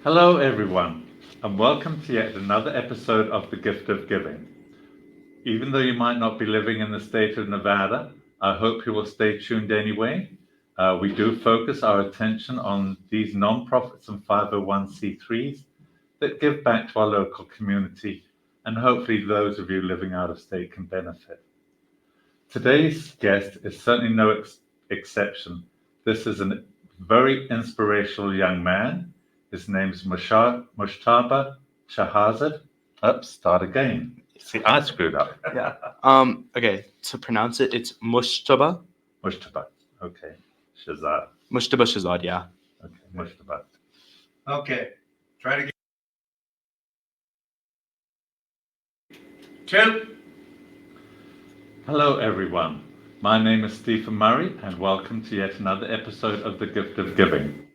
Hello, everyone, and welcome to yet another episode of The Gift of Giving. Even though you might not be living in the state of Nevada, I hope you will stay tuned anyway. We do focus our attention on these nonprofits and 501c3s that give back to our local community, and hopefully, those of you living out of state can benefit. Today's guest is certainly no exception. This is a very inspirational young man. His name's Mushtaba Shahazad. Oops, start again. See, I screwed up. Yeah. Okay. To pronounce it, it's Mushtaba. Mushtaba. Okay. Shahzad. Mushtaba Shazad. Yeah. Okay. Mushtaba. Okay, try to get two. Hello, everyone. My name is Stephen Murray, and welcome to yet another episode of The Gift of Giving.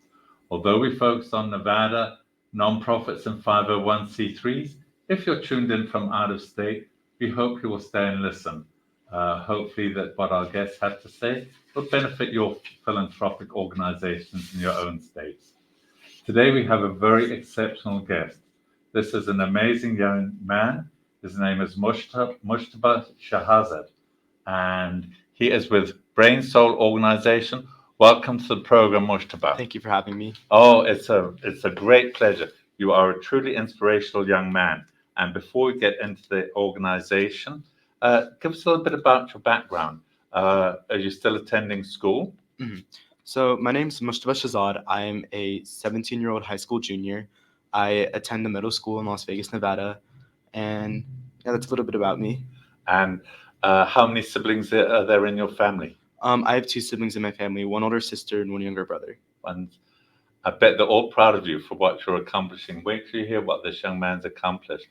Although we focus on Nevada, nonprofits, and 501c3s, if you're tuned in from out of state, we hope you will stay and listen. Hopefully, that what our guests have to say will benefit your philanthropic organizations in your own states. Today, we have a very exceptional guest. This is an amazing young man. His name is Mushtaba Shahazad, and he is with BrainSoul organization. Welcome to the program, Mushtaba. Thank you for having me. Oh, it's a great pleasure. You are a truly inspirational young man. And before we get into the organization, give us a little bit about your background. Are you still attending school? So my name's Mushtaba Shazad. I'm a 17-year-old high school junior. I attend the middle school in Las Vegas, Nevada, and yeah, that's a little bit about me. And how many siblings are there in your family? I have two siblings in my family, one older sister and one younger brother. And I bet they're all proud of you for what you're accomplishing. Wait till you hear what this young man's accomplished.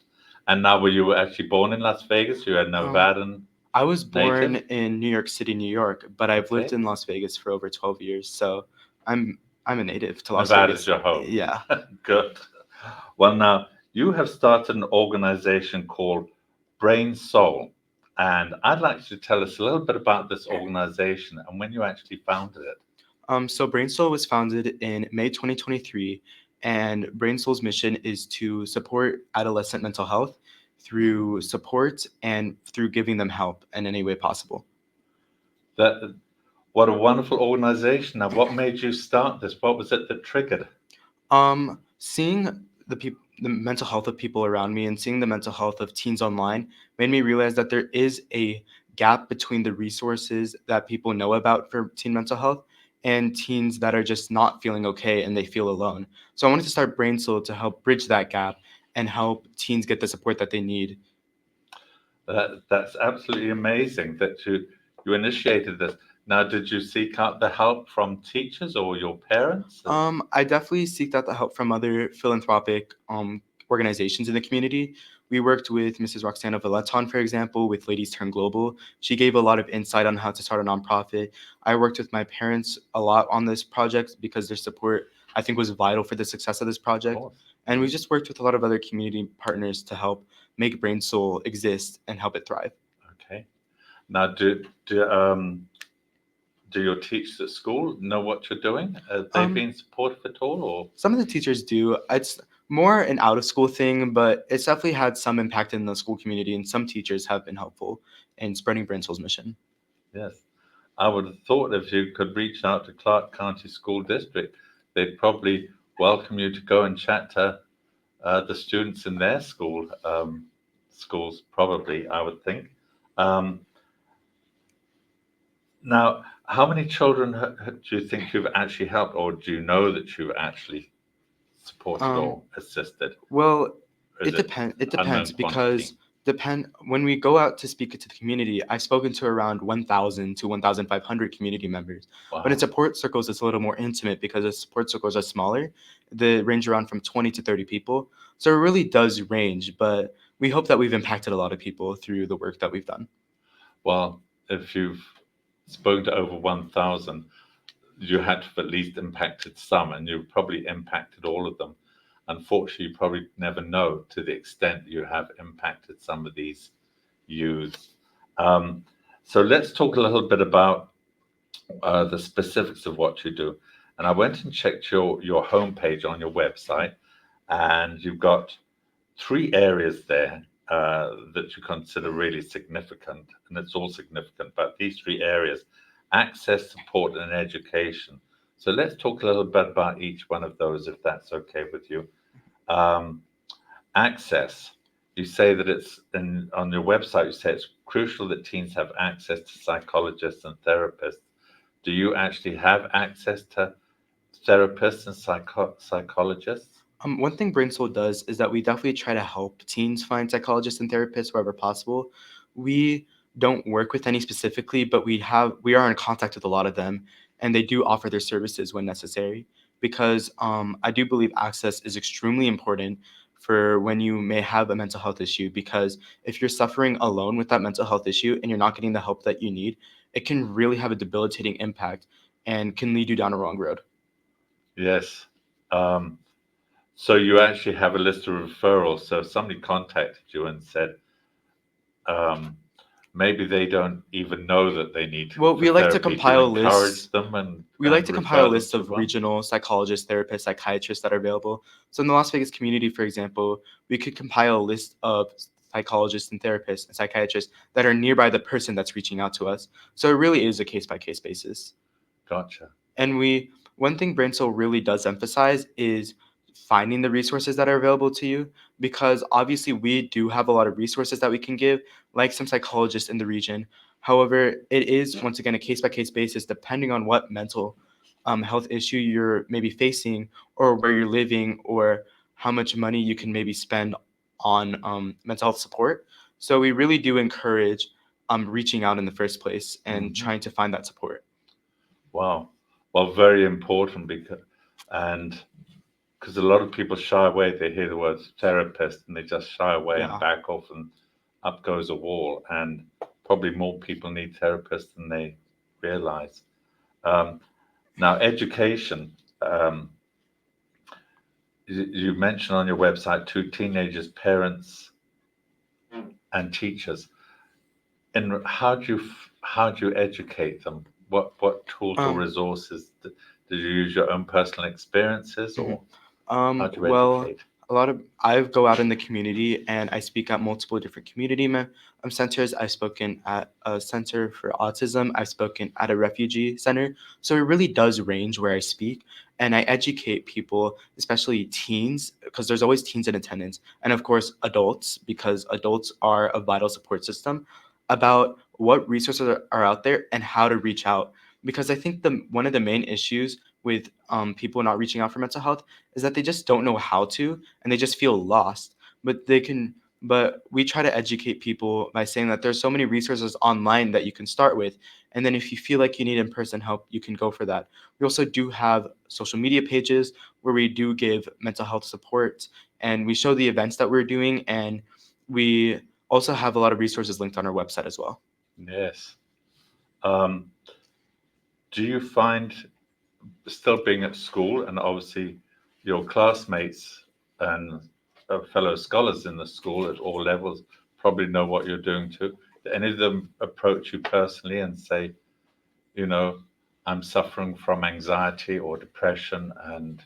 And now, were you actually born in Las Vegas? You're a Nevadan. I was born Native? in New York City, New York, but I've lived Okay. in Las Vegas for over 12 years, so I'm a native to Las Nevada's Vegas. your home. Yeah. Good. Well, now, you have started an organization called BrainSoul. And I'd like you to tell us a little bit about this organization and when you actually founded it. So BrainSoul was founded in May 2023, and BrainSoul's mission is to support adolescent mental health through support and through giving them help in any way possible. What a wonderful organization. Now, what made you start this? What was it that triggered? Seeing the mental health of people around me and seeing the mental health of teens online made me realize that there is a gap between the resources that people know about for teen mental health and teens that are just not feeling okay and they feel alone. So I wanted to start BrainSoul to help bridge that gap and help teens get the support that they need. That's absolutely amazing that you initiated this. Now, did you seek out the help from teachers or your parents? I definitely seek out the help from other philanthropic organizations in the community. We worked with Mrs. Roxana Valeton, for example, with Ladies Turn Global. She gave a lot of insight on how to start a nonprofit. I worked with my parents a lot on this project because their support, I think, was vital for the success of this project. And we just worked with a lot of other community partners to help make BrainSoul exist and help it thrive. Okay. Now, do your teachers at school know what you're doing? Have they been supportive at all, or? Some of the teachers do. It's more an out of school thing, but it's definitely had some impact in the school community, and some teachers have been helpful in spreading BrainSoul's mission. Yes. I would have thought if you could reach out to Clark County School District, they'd probably welcome you to go and chat to the students in their schools, probably, I would think. Now, how many children do you think you've actually helped, or do you know that you've actually supported or assisted? Well, Or is it depends. It unknown depends quantity? because when we go out to speak to the community, I've spoken to around 1,000 to 1,500 community members. Wow. But in support circles, it's a little more intimate because the support circles are smaller. They range around from 20 to 30 people. So it really does range, but we hope that we've impacted a lot of people through the work that we've done. Well, if you've spoken to over 1,000, you had to have at least impacted some, and you've probably impacted all of them. Unfortunately, you probably never know to the extent you have impacted some of these youths. So let's talk a little bit about the specifics of what you do. And I went and checked your homepage on your website, and you've got three areas there that you consider really significant, and it's all significant, but these three areas: access, support, and education. So let's talk a little bit about each one of those, if that's okay with you. Um, Access. You say that it's on your website. You say it's crucial that teens have access to psychologists and therapists. Do you actually have access to therapists and psychologists? One thing BrainSoul does is that we definitely try to help teens find psychologists and therapists wherever possible. We don't work with any specifically, but we are in contact with a lot of them, and they do offer their services when necessary. Because I do believe access is extremely important for when you may have a mental health issue. Because if you're suffering alone with that mental health issue and you're not getting the help that you need, it can really have a debilitating impact and can lead you down a wrong road. Yes. Um, so you actually have a list of referrals. So if somebody contacted you and said, um, maybe they don't even know that they need Well, for we like to therapy, do you compile lists. encourage them and, We like and to compile refer a them list to of one? regional psychologists, therapists, psychiatrists that are available. So in the Las Vegas community, for example, we could compile a list of psychologists and therapists and psychiatrists that are nearby the person that's reaching out to us. So it really is a case by case basis. Gotcha. And one thing BrainSoul really does emphasize is finding the resources that are available to you, because obviously we do have a lot of resources that we can give, like some psychologists in the region. However, it is once again a case by case basis depending on what mental health issue you're maybe facing, or where you're living, or how much money you can maybe spend on mental health support. So we really do encourage reaching out in the first place and Mhm. trying to find that support. Wow. Well, very important because a lot of people shy away. They hear the word therapist and they just shy away and Yeah. back off, and up goes a wall. And probably more people need therapists than they realize. Um, Now, education. You mentioned on your website to teenagers, parents, and teachers. And how do you educate them? What tools or Um, resources did you use your own personal experiences, mhm. or how do you Well, educate? I go out in the community and I speak at multiple different centers. I've spoken at a center for autism. I've spoken at a refugee center. So it really does range where I speak, and I educate people, especially teens, because there's always teens in attendance, and of course adults, because adults are a vital support system, about what resources are out there and how to reach out. Because I think the one of the main issues with people not reaching out for mental health is that they just don't know how to, and they just feel lost. But we try to educate people by saying that there's so many resources online that you can start with, and then if you feel like you need in-person help, you can go for that. We also do have social media pages where we do give mental health support, and we show the events that we're doing, and we also have a lot of resources linked on our website as well. Yes. Um, do you find still being at school, and obviously your classmates and fellow scholars in the school at all levels probably know what you're doing too? Do any of them approach you personally and say, you know, I'm suffering from anxiety or depression, and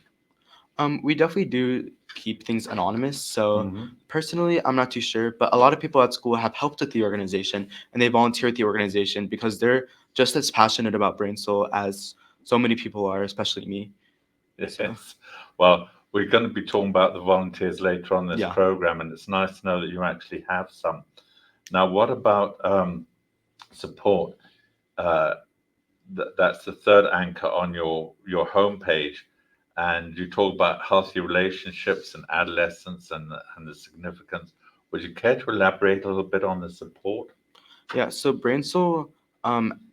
We definitely do keep things anonymous. So Mhm. personally, I'm not too sure, but a lot of people at school have helped with the organization, and they volunteer at the organization because they're just as passionate about BrainSoul as so many people are, especially me. So Yes. Well, we're going to be talking about the volunteers later on this yeah. program, and it's nice to know that you actually have some. Now, what about support? Uh, that's the third anchor on your homepage, and you talk about healthy relationships and adolescence and the significance. Would you care to elaborate a little bit on the support? Yeah, so BrainSoul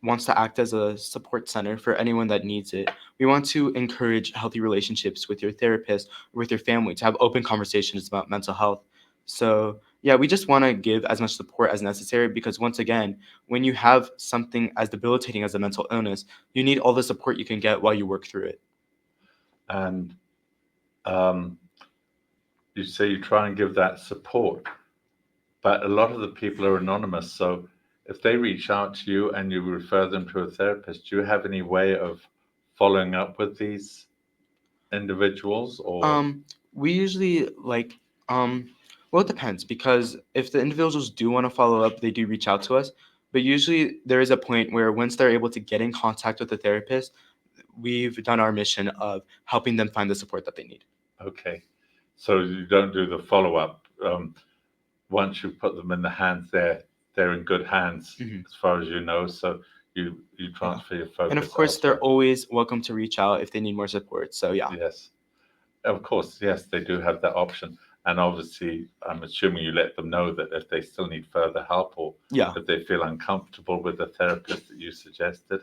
wants to act as a support center for anyone that needs it. We want to encourage healthy relationships with your therapist or with your family, to have open conversations about mental health. So, yeah, we just want to give as much support as necessary, because, once again, when you have something as debilitating as a mental illness, you need all the support you can get while you work through it. And um, you say you try and give that support, but a lot of the people are anonymous. So if they reach out to you and you refer them to a therapist, do you have any way of following up with these individuals, or? Um, We usually well, it depends because if the individuals do want to follow up, they do reach out to us. But usually there is a point where once they're able to get in contact with the therapist, we've done our mission of helping them find the support that they need. Okay. So you don't do the follow-up. Once you put them in the hands, they're in good hands Mhm. as far as you know. So you transfer your focus And of course, they're elsewhere. always welcome to reach out if they need more support. So yeah. Yes. Of course, yes, they do have that option. And obviously, I'm assuming you let them know that if they still need further help or Yeah. if they feel uncomfortable with the therapist that you suggested,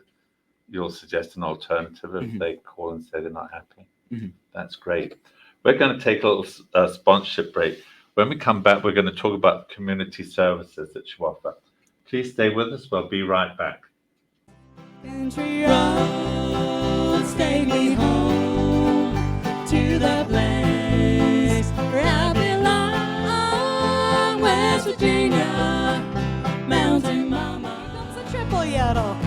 you'll suggest an alternative if Mhm. they call and say they're not happy. Mhm. That's great. We're going to take a little sponsorship break. When we come back, we're going to talk about community services that you offer. Please stay with us. We'll be right back. Country roads take me home to the place where I belong, West Virginia, Mountain Mama. Here comes a triple yodel.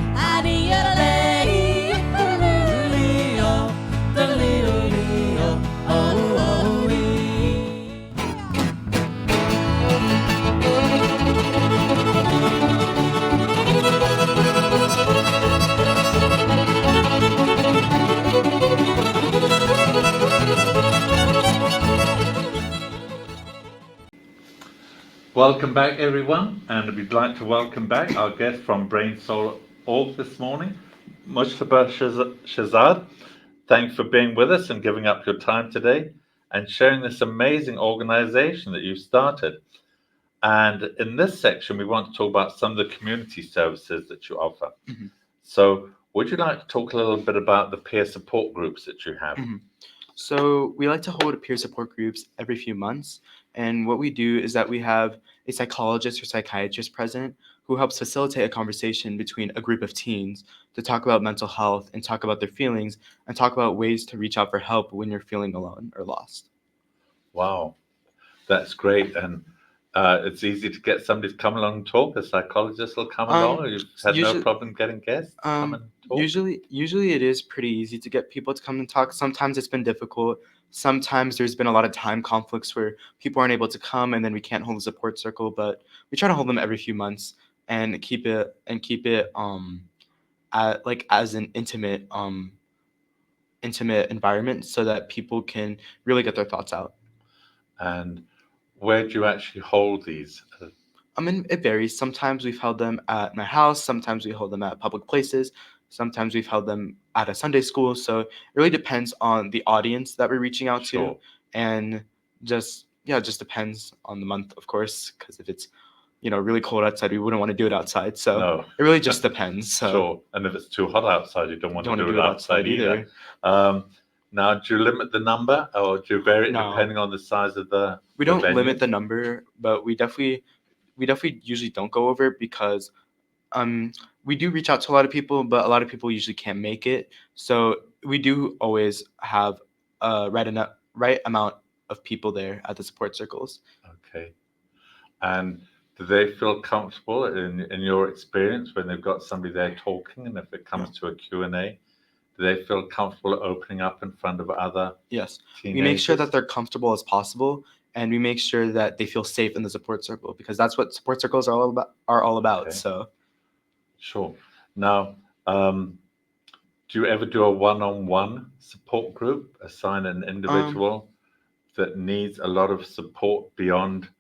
Welcome back, everyone, and we'd like to welcome back our guest from BrainSoul Org this morning, Mushtaba Shazad. Thanks for being with us and giving up your time today and sharing this amazing organization that you've started. And in this section, we want to talk about some of the community services that you offer. Mhm. So, would you like to talk a little bit about the peer support groups that you have? Mhm. So we like to hold peer support groups every few months. And what we do is that we have a psychologist or psychiatrist present who helps facilitate a conversation between a group of teens to talk about mental health and talk about their feelings and talk about ways to reach out for help when you're feeling alone or lost. Wow, that's great. And it's easy to get somebody to come along and talk. A psychologist will come along, or you've had no Usually, problem getting guests to come and talk. usually it is pretty easy to get people to come and talk. Sometimes it's been difficult. Sometimes there's been a lot of time conflicts where people aren't able to come, and then we can't hold a support circle. But we try to hold them every few months and keep it as an intimate environment so that people can really get their thoughts out. And where do you actually hold these? It varies. Sometimes we've held them at my house. Sometimes we hold them at public places. Sometimes we've held them at a Sunday school. So it really depends on the audience that we're reaching out Sure. to, and it just depends on the month, of course. Because if it's really cold outside, we wouldn't want to do it outside. So No. it really just depends. So Sure. And if it's too hot outside, you don't want don't to want do it outside either. Now, do you limit the number, or do you vary it No. depending on the size of the? We the don't venue? limit the number, but we definitely usually don't go over it because we do reach out to a lot of people, but a lot of people usually can't make it. So we do always have a right amount of people there at the support circles. Okay. And do they feel comfortable in your experience when they've got somebody there talking, and if it comes to a Q&A, do they feel comfortable opening up in front of other Yes, teenagers? we make sure that they're comfortable as possible, and we make sure that they feel safe in the support circle because that's what support circles are all about. Okay. So Sure. Now, do you ever do a one-on-one support group, assign an individual that needs a lot of support beyond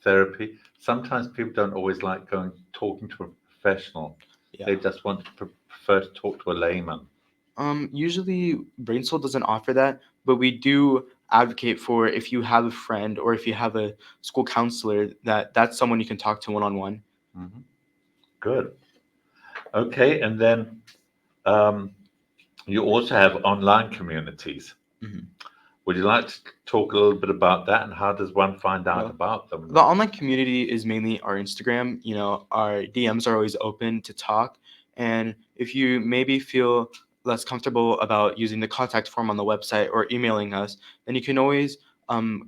therapy? Sometimes people don't always like talking to a professional. yeah. They just want to prefer to talk to a layman. Usually BrainSoul doesn't offer that, but we do advocate for if you have a friend or if you have a school counselor that's someone you can talk to one-on-one. Mm-hmm. Good. Okay, and then you also have online communities. Mhm. Would you like to talk a little bit about that, and how does one find out Well, about them? The online community is mainly our Instagram. Our DMs are always open to talk. And if you maybe feel less comfortable about using the contact form on the website or emailing us, then you can always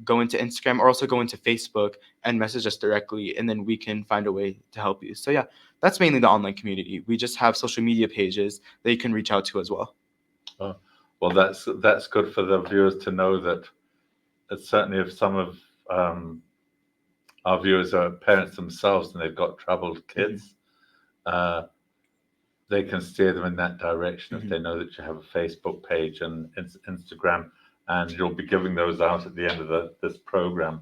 go into Instagram or also go into Facebook and message us directly, and then we can find a way to help you. So yeah, that's mainly the online community. We just have social media pages that you can reach out to as well. Well, that's good for the viewers to know that certainly if some of our viewers are parents themselves and they've got troubled kids, they can steer them in that direction if they know that you have a Facebook page and Instagram, and you'll be giving those out at the end of this program.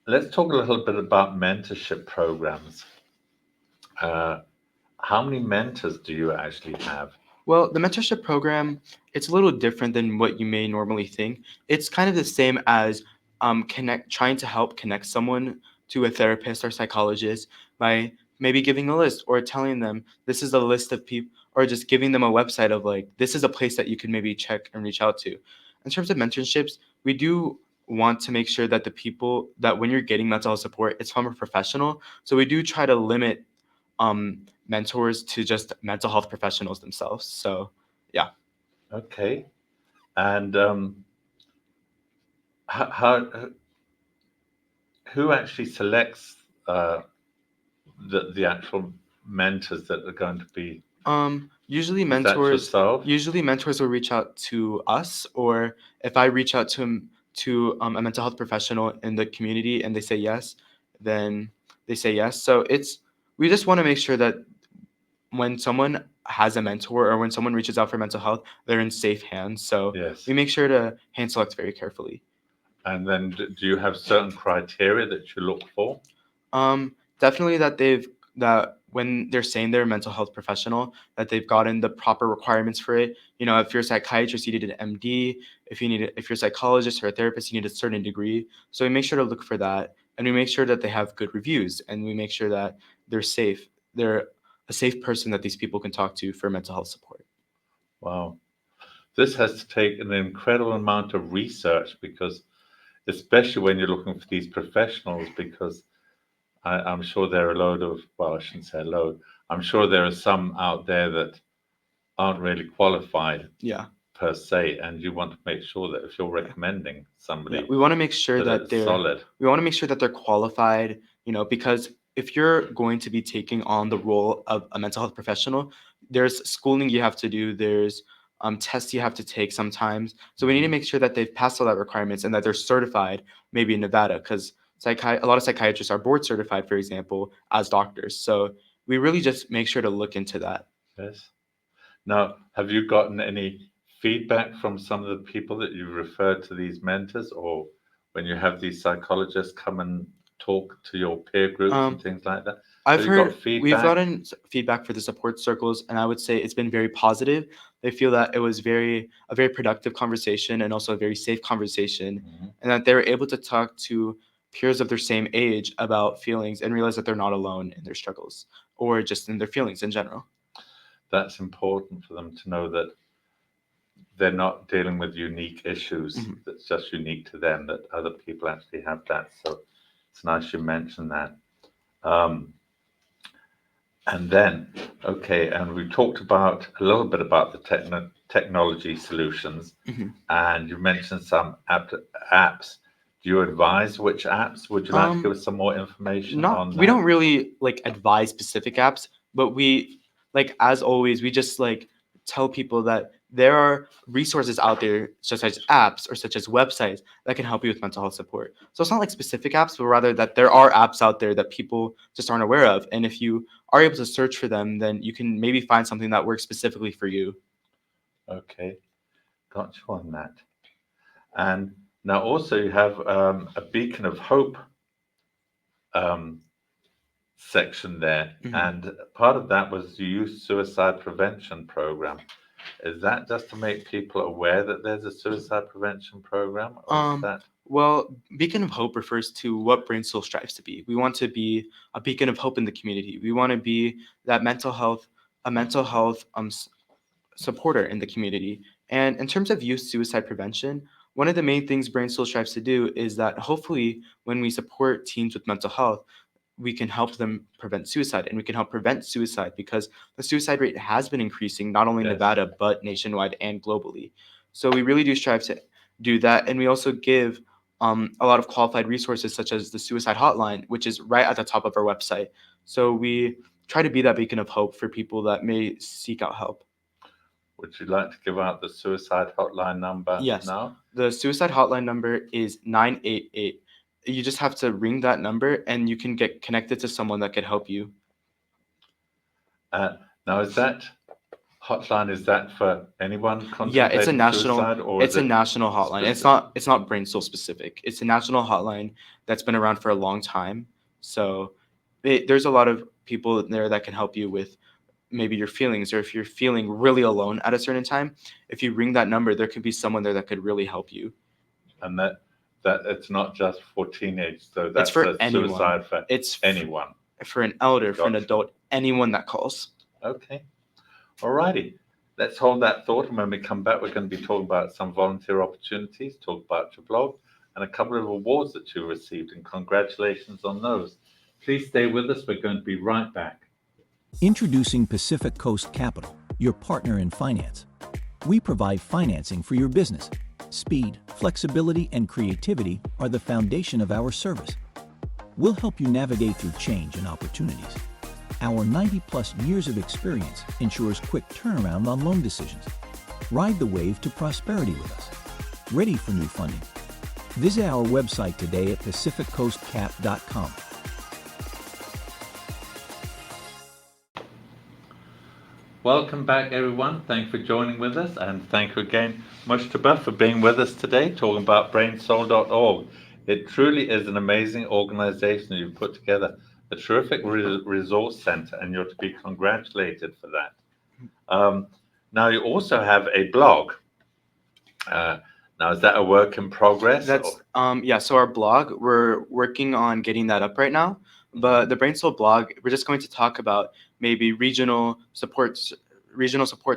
Let's talk a little bit about mentorship programs. How many mentors do you actually have? Well, the mentorship program, it's a little different than what you may normally think. It's kind of the same as trying to help connect someone to a therapist or psychologist by maybe giving a list or telling them this is a list of people, or just giving them a website of like, this is a place that you can maybe check and reach out to. In terms of mentorships, we do want to make sure that the people that when you're getting mental health support, it's from a professional. So we do try to limit mentors to just mental health professionals themselves. So, yeah. Okay. And who actually selects the actual mentors that are going to be? Usually Is that mentors yourself? will reach out to us, or if I reach out to a mental health professional in the community and they say yes, then they say yes. So we just want to make sure that when someone has a mentor or when someone reaches out for mental health, they're in safe hands. So Yes. we make sure to hand select very carefully. And then do you have certain criteria that you look for? Definitely that when they're saying they're a mental health professional, that they've gotten the proper requirements for it. You know, if you're a psychiatrist, you need an MD. If you're a psychologist or a therapist, you need a certain degree. So we make sure to look for that, and we make sure that they have good reviews, and we make sure that they're safe. They're a safe person that these people can talk to for mental health support. Wow. This has to take an incredible amount of research, because especially when you're looking for these professionals, because I'm sure there are a load of, well, I shouldn't say a load. I'm sure there are some out there that aren't really qualified Yeah. per se, and you want to make sure that if you're recommending somebody, Yeah, we want to make sure that it's they're solid. we want to make sure that they're qualified, because if you're going to be taking on the role of a mental health professional, there's schooling you have to do, there's tests you have to take sometimes. So we need to make sure that they've passed all that requirements and that they're certified, maybe in Nevada, because a lot of psychiatrists are board certified, for example, as doctors. So we really just make sure to look into that. Yes. Now, have you gotten any feedback from some of the people that you referred to these mentors, or when you have these psychologists come and talk to your peer groups and things like that? I've Have you got heard we've feedback? gotten feedback for the support circles, and I would say it's been very positive. They feel that it was a very productive conversation and also a very safe conversation, Mhm. and that they were able to talk to peers of their same age about feelings and realize that they're not alone in their struggles or just in their feelings in general. That's important for them to know that they're not dealing with unique issues Mhm. that's just unique to them, that other people actually have that. So it's nice you mentioned that. And then, okay, and we talked about a little bit about the technology solutions, Mhm. and you mentioned some apps. Do you advise which apps? Would you like to give us some more information on We that? don't really advise specific apps, but we as always, we just tell people that there are resources out there such as apps or such as websites that can help you with mental health support. So it's not like specific apps, but rather that there are apps out there that people just aren't aware of. And if you are able to search for them, then you can maybe find something that works specifically for you. Okay, got you on that. And now also you have a beacon of hope section there, and part of that was the youth suicide prevention program. Is that just to make people aware that there's a suicide prevention program, or is that? Well, Beacon of Hope refers to what BrainSoul strives to be. We want to be a beacon of hope in the community. We want to be that a mental health supporter in the community. And in terms of youth suicide prevention, one of the main things BrainSoul strives to do is that hopefully when we support teens with mental health, we can help them prevent suicide, and we can help prevent suicide because the suicide rate has been increasing not only in Yes. Nevada but nationwide and globally. So we really do strive to do that, and we also give a lot of qualified resources such as the suicide hotline, which is right at the top of our website. So we try to be that beacon of hope for people that may seek out help. Would you like to give out the suicide hotline number Yes. now? The suicide hotline number is 988. You just have to ring that number and you can get connected to someone that could help you. Now, is that hotline, is that for anyone contemplating Yeah, it's a national suicide, or it's is a it national hotline. It's not BrainSoul specific. It's a national hotline that's been around for a long time. So there's a lot of people there that can help you with maybe your feelings, or if you're feeling really alone at a certain time, if you ring that number, there could be someone there that could really help you. and that it's not just for teenagers, so that's for a anyone. suicide for It's anyone. for an elder, for an Gotcha. adult, anyone that calls. Okay. Alrighty. Let's hold that thought, and when we come back, we're going to be talking about some volunteer opportunities, talk about your blog, and a couple of awards that you received, and congratulations on those. Please stay with us. We're going to be right back. Introducing Pacific Coast Capital, your partner in finance. We provide financing for your business. Speed, flexibility, and creativity are the foundation of our service. We'll help you navigate through change and opportunities. Our 90-plus years of experience ensures quick turnaround on loan decisions. Ride the wave to prosperity with us. Ready for new funding? Visit our website today at pacificcoastcap.com. Welcome back, everyone. Thanks for joining with us, and thank you again, Mushtaba, for being with us today, talking about BrainSoul.org. It truly is an amazing organization you've put together, a terrific resource center, and you're to be congratulated for that. Now, you also have a blog. Now, is that a work in progress? That's so our blog, we're working on getting that up right now. But the BrainSoul blog, we're just going to talk about maybe regional support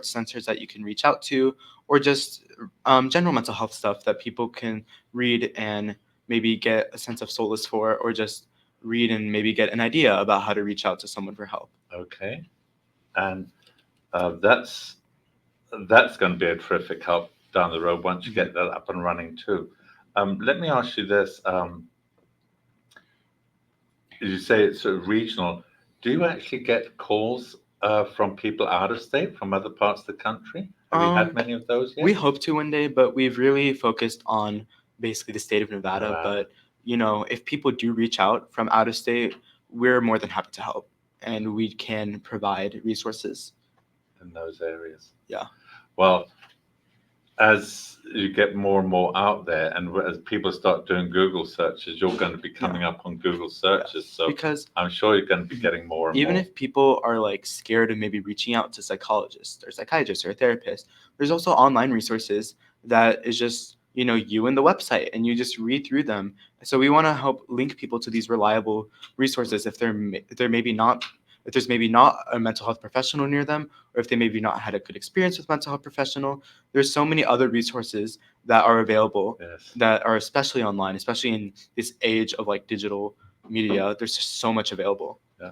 centers that you can reach out to, or just general mental health stuff that people can read and maybe get a sense of solace for, or just read and maybe get an idea about how to reach out to someone for help. Okay, and that's going to be a terrific help down the road once you get that up and running too. Let me ask you this. You say it's sort of regional. Do you actually get calls from people out of state, from other parts of the country? Have you had many of those yet? We hope to one day, but we've really focused on basically the state of Nevada. But, if people do reach out from out of state, we're more than happy to help, and we can provide resources in those areas. Yeah. Well, as you get more and more out there, and as people start doing Google searches, you're going to be coming up on Google searches. So because I'm sure you're going to be getting more and even more. if people are like scared of maybe reaching out to psychologists or psychiatrists or therapists, there's also online resources that is just, you and the website, and you just read through them. So we want to help link people to these reliable resources if there's maybe not a mental health professional near them, or if they maybe not had a good experience with mental health professional. There's so many other resources that are available that are especially online, especially in this age of like digital media. There's just so much available. Yeah.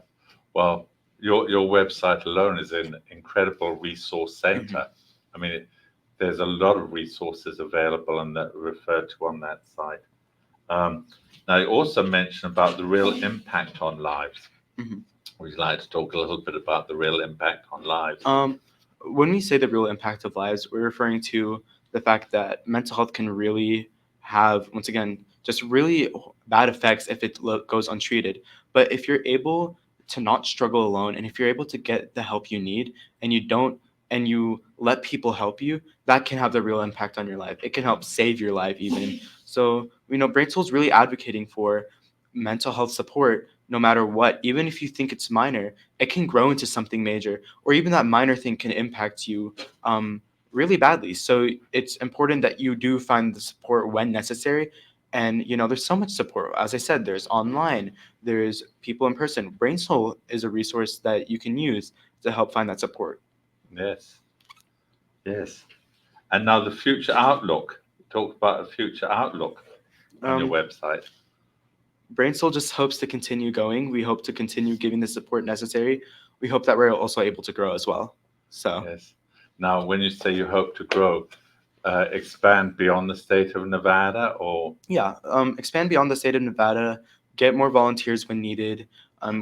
Well, your website alone is an incredible resource center. I mean, there's a lot of resources available and that referred to on that site. Now, you also mentioned about the real impact on lives. Would you like to talk a little bit about the real impact on lives? When we say the real impact of lives, we're referring to the fact that mental health can really have, once again, just really bad effects if it goes untreated. But if you're able to not struggle alone, and if you're able to get the help you need, and you let people help you, that can have the real impact on your life. It can help save your life even. So, BrainSoul is really advocating for mental health support no matter what. Even if you think it's minor, it can grow into something major, or even that minor thing can impact you really badly. So it's important that you do find the support when necessary. And there's so much support. As I said, there's online, there's people in person. BrainSoul is a resource that you can use to help find that support. Yes. And now the future outlook. Talk about a future outlook on your website. BrainSoul just hopes to continue going. We hope to continue giving the support necessary. We hope that we're also able to grow as well. So yes. Now, when you say you hope to grow, expand beyond the state of Nevada, or expand beyond the state of Nevada, get more volunteers when needed,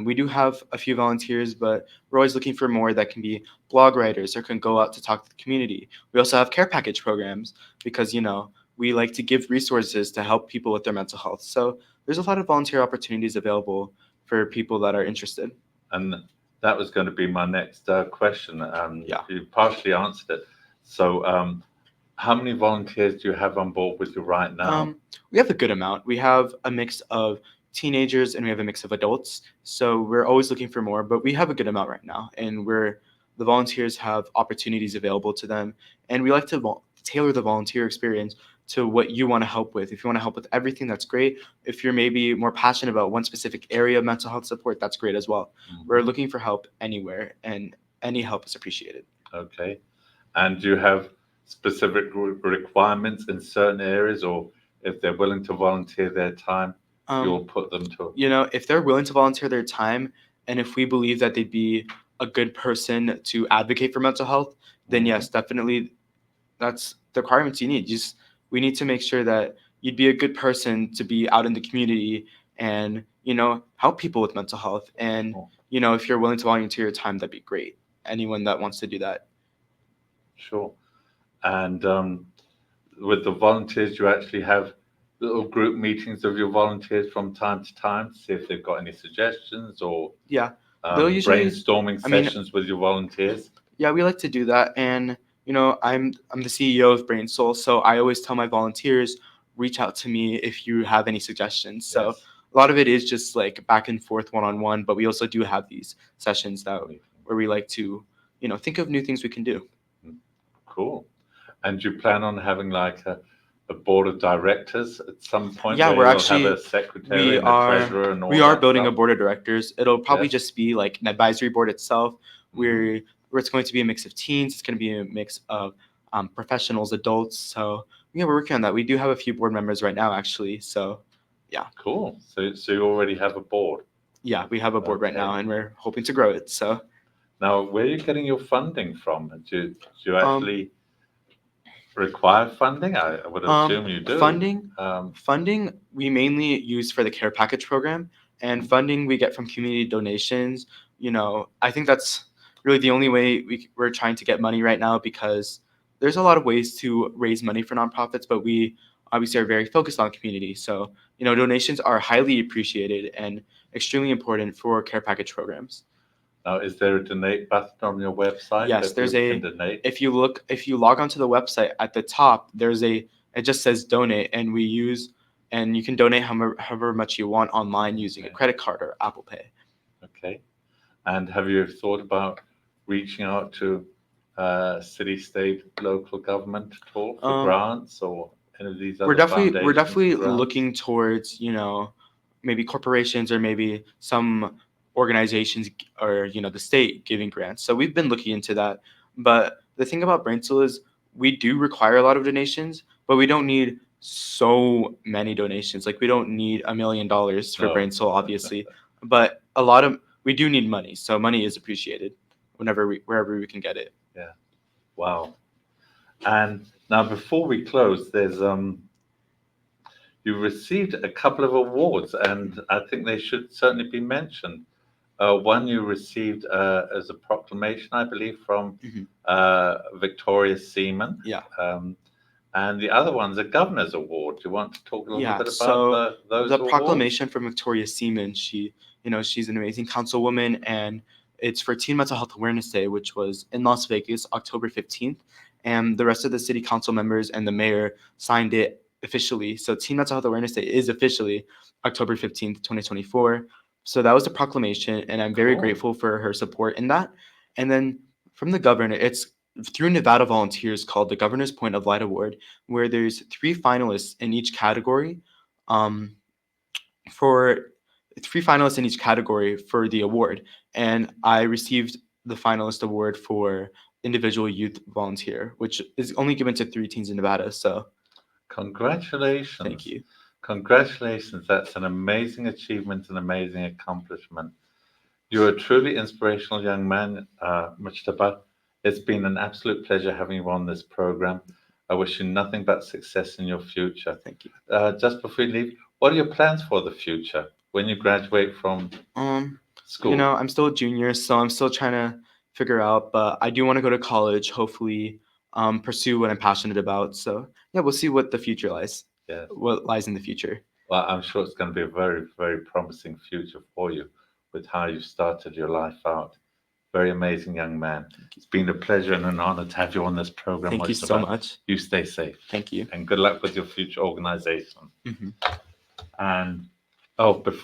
We do have a few volunteers, but we're always looking for more that can be blog writers or can go out to talk to the community. We also have care package programs because, we like to give resources to help people with their mental health. So there's a lot of volunteer opportunities available for people that are interested. And that was going to be my next question. Yeah. You partially answered it. So, how many volunteers do you have on board with you right now? We have a good amount. We have a mix of teenagers and we have a mix of adults. So we're always looking for more, but we have a good amount right now. And the volunteers have opportunities available to them. And we like to tailor the volunteer experience to what you want to help with. If you want to help with everything, that's great. If you're maybe more passionate about one specific area of mental health support, that's great as well. We're looking for help anywhere, and any help is appreciated. Okay. And do you have specific requirements in certain areas, or if they're willing to volunteer their time, you'll put them to? If they're willing to volunteer their time, and if we believe that they'd be a good person to advocate for mental health, then yes, definitely, that's the requirements you need. We need to make sure that you'd be a good person to be out in the community and help people with mental health. And if you're willing to volunteer your time, that'd be great. Anyone that wants to do that. Sure. And with the volunteers, you actually have little group meetings of your volunteers from time to time, see if they've got any suggestions, or Yeah, they'll usually brainstorming sessions with your volunteers. Yeah, we like to do that. And I'm the CEO of BrainSoul, so I always tell my volunteers, reach out to me if you have any suggestions. So Yes. a lot of it is just like back and forth one-on-one, but we also do have these sessions where we like to think of new things we can do. Cool. And do you plan on having like a board of directors at some point? Yeah, where we're you'll actually have a secretary and a treasurer and all we are that building a stuff? board of directors. It'll probably Yes. just be like an advisory board itself, Mhm. where it's going to be a mix of teens. It's going to be a mix of professionals, adults. So yeah, we're working on that. We do have a few board members right now, actually. So Cool. So you already have a board. yeah, we have a board right Okay. now, and we're hoping to grow it. So Now, where are you getting your funding from? Do you Um, actually require funding? I would assume you do. funding we mainly use for the care package program, and funding we get from community donations. I think that's really the only way we're trying to get money right now, because there's a lot of ways to raise money for nonprofits, but we obviously are very focused on community. So donations are highly appreciated and extremely important for care package programs. Now, is there a donate button on your website? Yes, that there's people can donate? if you log onto the website at the top, it just says donate, and you can donate however much you want online using a Okay. credit card or Apple Pay. Okay. And have you thought about reaching out to city, state, local government at all for Um, grants or any of these other We're definitely foundations for grants? looking towards maybe corporations or maybe some organizations or the state giving grants. So we've been looking into that. But the thing about BrainSoul is we do require a lot of donations, but we don't need so many donations. Like we don't need $1 million for No. BrainSoul, obviously, but we do need money. So money is appreciated wherever we can get it. Wow. And now, before we close, there's you received a couple of awards, and I think they should certainly be mentioned. One you received as a proclamation, I believe, from Mhm. Victoria Seaman. Yeah. And the other one's a governor's award. Do you want to talk a little bit about So those the awards? proclamation from Victoria Seaman, she's an amazing councilwoman, and it's for Teen Mental Health Awareness Day, which was in Las Vegas, October 15th. And the rest of the city council members and the mayor signed it officially. So Teen Mental Health Awareness Day is officially October 15th, 2024. So that was the proclamation, and I'm very Cool. grateful for her support in that. And then from the governor, it's through Nevada volunteers, called the Governor's Point of Light Award, where there's 3 finalists in each category. For 3 finalists in each category for the award, and I received the finalist award for individual youth volunteer, which is only given to 3 teens in Nevada. So Congratulations. thank you. Congratulations. That's an amazing achievement, an amazing accomplishment. You're a truly inspirational young man, Mujtaba. It's been an absolute pleasure having you on this program. I wish you nothing but success in your future. Thank you. Just before you leave, what are your plans for the future when you graduate from? school? You know, I'm still a junior, so I'm still trying to figure out, but I do want to go to college, hopefully pursue what I'm passionate about. So yeah, we'll see what the future lies, Yeah. what lies in the future. Well, I'm sure it's going to be a very, very promising future for you with how you started your life out. Very amazing young man. It's been a pleasure and an honor to have you on this program. Thank you Mustafa. so much. You stay safe. Thank you. And good luck with your future organization. Mhm. And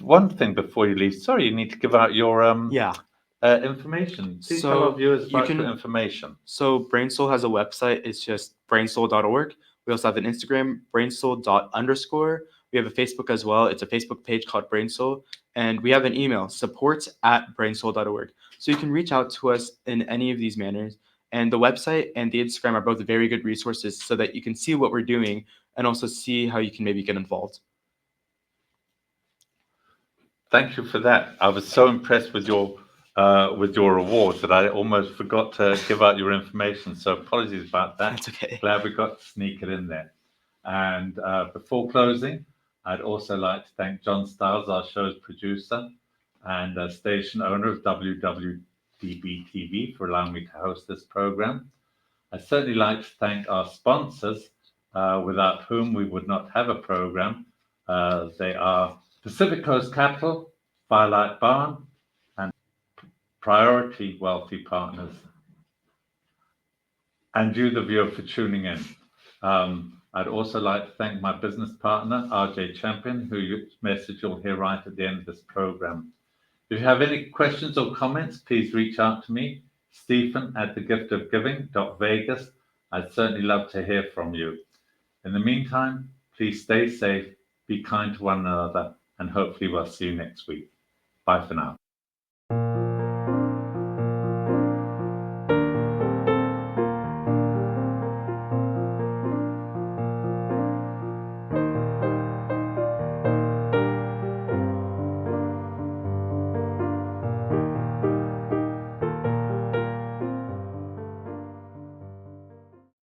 one thing before you leave, sorry, you need to give out your Yeah. information. Please tell our So viewers you about can- your information. So BrainSoul has a website. It's just brainsoul.org. We also have an Instagram, brainsoul._. We have a Facebook as well. It's a Facebook page called BrainSoul. And we have an email, support@brainsoul.org. So you can reach out to us in any of these manners. And the website and the Instagram are both very good resources so that you can see what we're doing and also see how you can maybe get involved. Thank you for that. I was so impressed with your awards that I almost forgot to give out your information. So apologies about that. That's okay. Glad we got to sneak it in there. And before closing, I'd also like to thank John Stiles, our show's producer and station owner of WWDBTV, for allowing me to host this program. I'd certainly like to thank our sponsors, without whom we would not have a program. They are Pacific Coast Capital, Firelight Barn, and Priority Wealthy Partners. And you, the viewer, for tuning in. I'd also like to thank my business partner, RJ Champion, whose message you'll hear right at the end of this program. If you have any questions or comments, please reach out to me, Stephen@thegiftofgiving.vegas. I'd certainly love to hear from you. In the meantime, please stay safe, be kind to one another, and hopefully we'll see you next week. Bye for now.